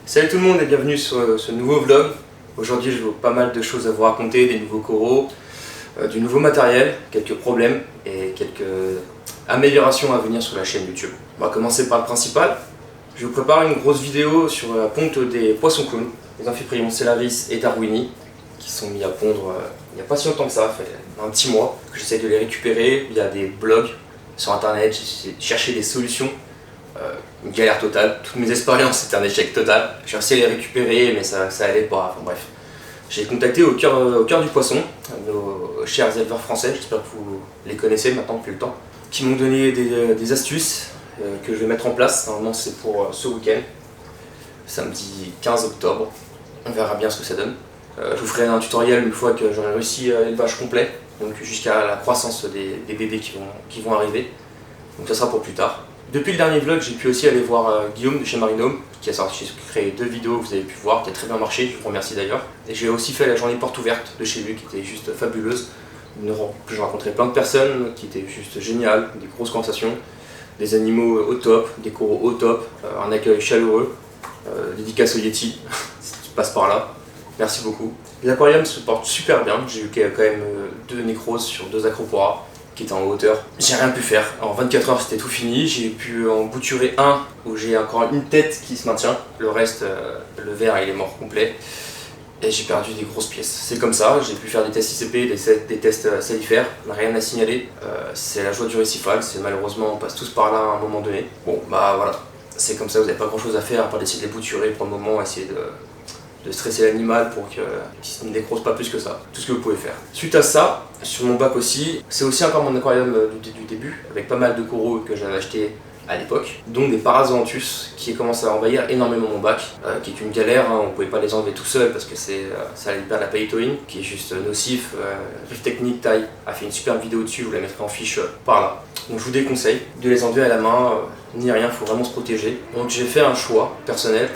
Salut tout le monde et bienvenue sur ce nouveau vlog. Aujourd'hui j'ai pas mal de choses à vous raconter, des nouveaux coraux, du nouveau matériel, quelques problèmes et quelques améliorations à venir sur la chaîne YouTube. On va commencer par le principal. Je vous prépare une grosse vidéo sur la ponte des poissons clowns, les amphiprions Celaris et Darwini, qui sont mis à pondre il n'y a pas si longtemps que ça, fait un petit mois que j'essaie de les récupérer via des blogs sur internet, j'ai cherché des solutions. Une galère totale, toutes mes expériences c'était un échec total. J'ai réussi à les récupérer mais ça allait pas, enfin bref. J'ai contacté au cœur du poisson, nos chers éleveurs français, j'espère que vous les connaissez maintenant depuis le temps, qui m'ont donné des astuces que je vais mettre en place. Normalement c'est pour ce week-end, samedi 15 octobre, on verra bien ce que ça donne. Je vous ferai un tutoriel une fois que j'aurai réussi l'élevage complet, donc jusqu'à la croissance des bébés qui vont arriver, donc ça sera pour plus tard. Depuis le dernier vlog, j'ai pu aussi aller voir Guillaume de chez Marinome, qui a créé 2 vidéos que vous avez pu voir, qui a très bien marché, je vous remercie d'ailleurs. Et j'ai aussi fait la journée porte ouverte de chez lui, qui était juste fabuleuse. Je rencontrais plein de personnes, qui étaient juste géniales, des grosses conversations, des animaux au top, des coraux au top, un accueil chaleureux, dédicace au Yeti, si tu passes par là. Merci beaucoup. Les aquariums se portent super bien, j'ai eu quand même 2 nécroses sur 2 acroporas, qui était en hauteur. J'ai rien pu faire. En 24 heures c'était tout fini. J'ai pu en bouturer un où j'ai encore une tête qui se maintient. Le reste, le verre il est mort complet. Et j'ai perdu des grosses pièces. C'est comme ça, j'ai pu faire des tests ICP, des tests salifères, rien à signaler. C'est la joie du récifal, c'est malheureusement on passe tous par là à un moment donné. Bon bah voilà, c'est comme ça, vous n'avez pas grand chose à faire à part d'essayer de les bouturer pour le moment, essayer de stresser l'animal pour qu'il ne décroche pas plus que ça. Tout ce que vous pouvez faire. Suite à ça, sur mon bac aussi, c'est aussi encore mon aquarium du début, avec pas mal de coraux que j'avais acheté à l'époque, dont des Parazoanthus qui commencent à envahir énormément mon bac, qui est une galère, hein, on ne pouvait pas les enlever tout seul parce que ça allait perdre la palétoïne, qui est juste nocif. Riff Technique Taille a fait une super vidéo dessus, je vous la mettrai en fiche par là. Donc je vous déconseille de les enlever à la main, ni rien, il faut vraiment se protéger. Donc j'ai fait un choix personnel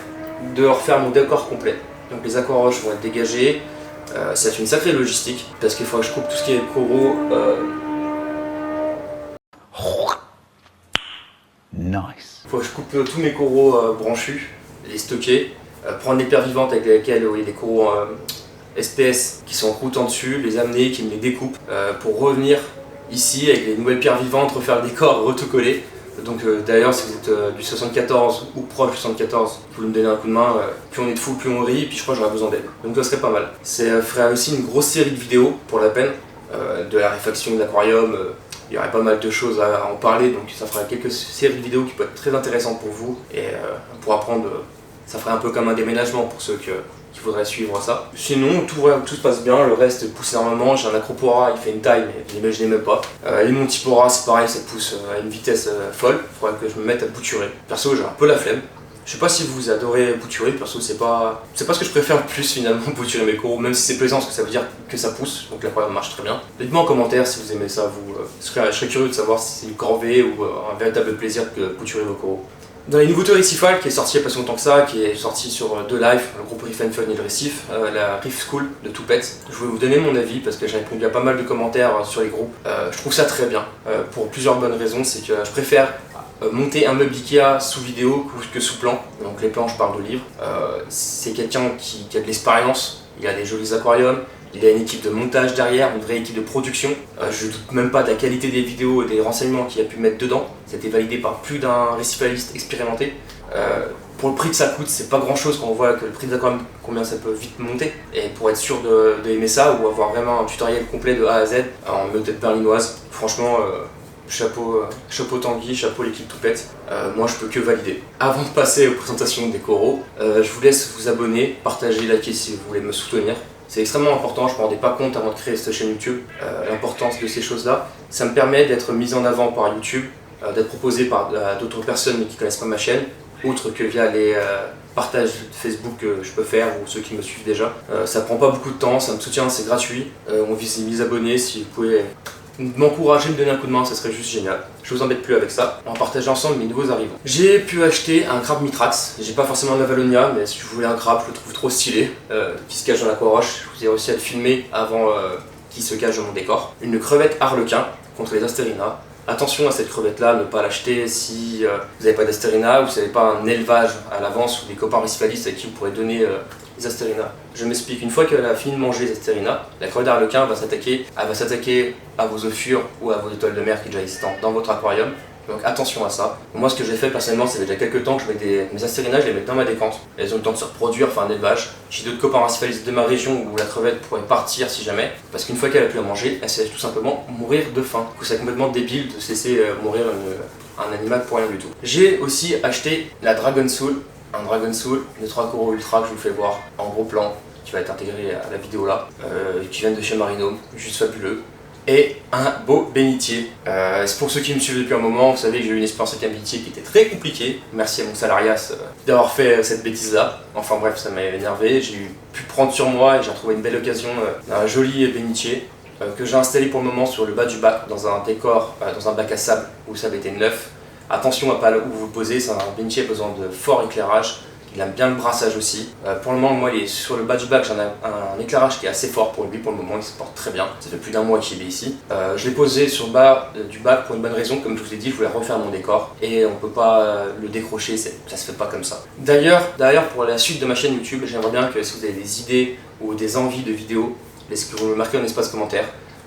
de refaire mon décor complet. Donc les aquaroches vont être dégagés, c'est une sacrée logistique parce qu'il faut que je coupe tout ce qui est coraux. Nice. Il faut que je coupe tous mes coraux branchus, les stocker, prendre les paires vivantes avec lesquelles il y a des coraux SPS qui sont en croûtant dessus, les amener, qui me les découpent pour revenir ici avec les nouvelles pierres vivantes, refaire le décor, retocoller. Donc d'ailleurs si vous êtes du 74 ou proche du 74, vous pouvez me donner un coup de main, plus on est de fous, plus on rit, puis je crois que j'aurai besoin d'aide. Donc ça serait pas mal. Ça ferait aussi une grosse série de vidéos pour la peine, de la réfaction de l'aquarium, il y aurait pas mal de choses à en parler, donc ça fera quelques séries de vidéos qui peuvent être très intéressantes pour vous, et pour apprendre, ça ferait un peu comme un déménagement pour ceux qui voudraient suivre ça. Sinon, tout se passe bien, le reste pousse énormément. J'ai un acropora, il fait une taille, mais vous n'imaginez même pas. Et mon tipora, c'est pareil, ça pousse à une vitesse folle. Il faudrait que je me mette à bouturer. Perso, j'ai un peu la flemme. Je sais pas si vous adorez bouturer, perso, c'est pas ce que je préfère le plus finalement, bouturer mes coraux, même si c'est plaisant, parce que ça veut dire que ça pousse, donc l'aquarium marche très bien. Dites-moi en commentaire si vous aimez ça, je serais curieux de savoir si c'est une corvée ou un véritable plaisir de bouturer vos coraux. Dans les nouveautés récifales, qui est sorti il n'y a pas si longtemps que ça, qui est sorti sur 2 Live, le groupe Reef and Fun et le Récif, la Reef School de Toupette. Je voulais vous donner mon avis parce que j'ai répondu à pas mal de commentaires sur les groupes. Je trouve ça très bien, pour plusieurs bonnes raisons. C'est que je préfère monter un meuble Ikea sous vidéo que sous plan. Donc les plans, je parle de livres. C'est quelqu'un qui a de l'expérience, il a des jolis aquariums. Il a une équipe de montage derrière, une vraie équipe de production. Je doute même pas de la qualité des vidéos et des renseignements qu'il a pu mettre dedans. C'était validé par plus d'un récifaliste expérimenté. Pour le prix que ça coûte, c'est pas grand chose quand on voit que le prix de l'aquarium, combien ça peut vite monter. Et pour être sûr d'aimer ça ou avoir vraiment un tutoriel complet de A à Z en méthode berlinoise, franchement, chapeau Tanguy, chapeau l'équipe Toupette, moi je peux que valider. Avant de passer aux présentations des coraux, je vous laisse vous abonner, partager, liker si vous voulez me soutenir. C'est extrêmement important, je ne me rendais pas compte avant de créer cette chaîne YouTube, l'importance de ces choses-là. Ça me permet d'être mis en avant par YouTube, d'être proposé par d'autres personnes qui ne connaissent pas ma chaîne, autre que via les partages Facebook que je peux faire ou ceux qui me suivent déjà. Ça prend pas beaucoup de temps, ça me soutient, c'est gratuit. On vise les 1000 abonnés, si vous pouvez m'encourager, me donner un coup de main, ça serait juste génial. Je vous embête plus avec ça, on va partager ensemble mes nouveaux arrivants. J'ai pu acheter un crabe mitrax, j'ai pas forcément un Avalonia, mais si je voulais un crabe, je le trouve trop stylé, qui se cache dans l'aquaroche. Je vous ai réussi à le filmer avant qu'il se cache dans mon décor. Une crevette harlequin contre les astéриnas. Attention à cette crevette là, ne pas l'acheter si vous n'avez pas d'Asterina ou si vous n'avez pas un élevage à l'avance ou des copains récifalistes à qui vous pourrez donner les Asterina. Je m'explique, une fois qu'elle a fini de manger les Asterina, la crevette d'arlequin va s'attaquer à vos ophures ou à vos étoiles de mer qui déjà existent dans votre aquarium. Donc attention à ça. Moi ce que j'ai fait personnellement, c'est déjà quelques temps que je mets mes Asterina, je les mets dans ma décante. Elles ont le temps de se reproduire, faire un élevage. J'ai d'autres copains racifalistes de ma région où la crevette pourrait partir si jamais. Parce qu'une fois qu'elle a plus à manger, elle se laisse tout simplement mourir de faim. Du coup c'est complètement débile de se laisser mourir un animal pour rien du tout. J'ai aussi acheté la Dragon Soul. Un Dragon Soul de 3 coraux ultra que je vous fais voir en gros plan, qui va être intégré à la vidéo là, qui vient de chez Marinome, juste fabuleux. Et un beau bénitier. C'est pour ceux qui me suivent depuis un moment, vous savez que j'ai eu une expérience avec un bénitier qui était très compliquée. Merci à mon salarias d'avoir fait cette bêtise là. Enfin bref, ça m'a énervé, j'ai pu prendre sur moi et j'ai retrouvé une belle occasion d'un joli bénitier que j'ai installé pour le moment sur le bas du bac, dans un décor, dans un bac à sable où ça avait été neuf. Attention à pas où vous le posez, c'est un bénitier qui a besoin de fort éclairage. Il aime bien le brassage aussi. Pour le moment, moi, il est sur le bas du bac, j'en ai un éclairage qui est assez fort pour lui. Pour le moment, il se porte très bien. Ça fait plus d'un mois qu'il est ici. Je l'ai posé sur le bas du bac pour une bonne raison. Comme je vous ai dit, je voulais refaire mon décor. Et on peut pas le décrocher, ça se fait pas comme ça. D'ailleurs, pour la suite de ma chaîne YouTube, j'aimerais bien que si vous avez des idées ou des envies de vidéos, laissez-vous me marquer en espace commentaire.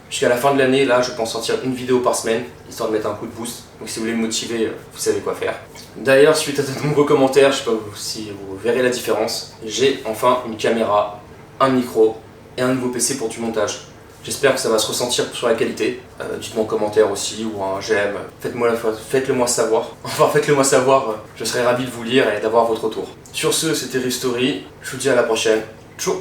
Jusqu'à la fin de l'année, là, je pense sortir une vidéo par semaine, histoire de mettre un coup de boost. Donc si vous voulez me motiver, vous savez quoi faire. D'ailleurs, suite à de nombreux commentaires, je sais pas si vous verrez la différence, j'ai enfin une caméra, un micro et un nouveau PC pour du montage. J'espère que ça va se ressentir sur la qualité. Dites-moi en commentaire aussi ou un j'aime. Faites-le moi savoir. Enfin, faites-le moi savoir. Je serai ravi de vous lire et d'avoir votre retour. Sur ce, c'était Rive Story. Je vous dis à la prochaine. Ciao.